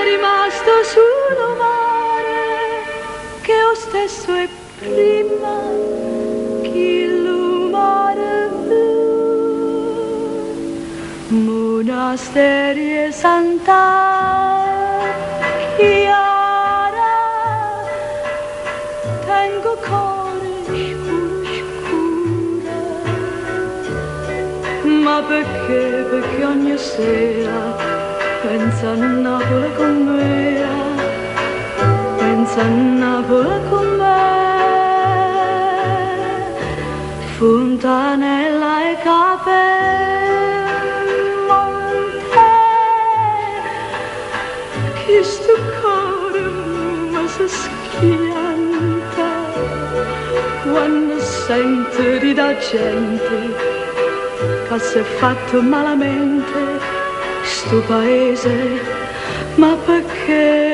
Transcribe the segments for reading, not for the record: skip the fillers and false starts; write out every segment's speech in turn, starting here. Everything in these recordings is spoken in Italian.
rimasto sul mare che lo stesso è prima che il mare blu. Monasteri e Santa Chiara, tengo cuore scuro, ma perché? Perché ogni sera pensa a Napoli con me, pensa a Napoli con me. Fontanella e Capelmonte, che sto cuore mi si schianta quando sento da gente che si è fatto malamente sto paese, ma perché?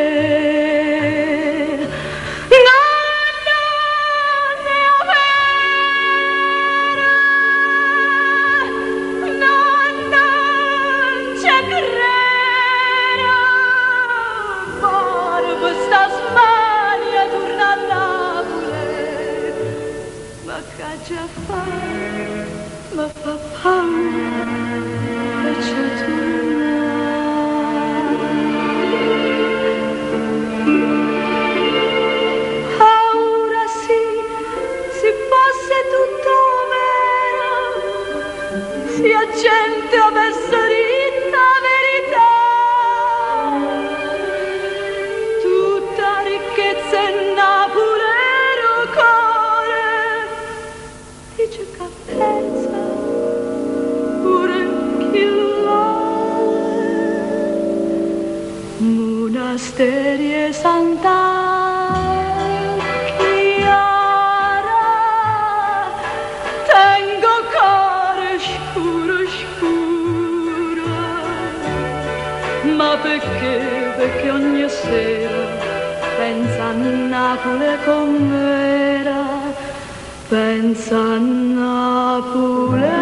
Ma fa paura e c'è paura sì, se fosse tutto vero, sia gente avesse ritta verità, tutta ricchezza e Napolero cuore, dice cappezza pure chi l'ha. Monasteri e Santa Chiara, tengo cuore scuro scuro, ma perché? Perché ogni sera pensa a Napoli com'era, pensa a Napoli.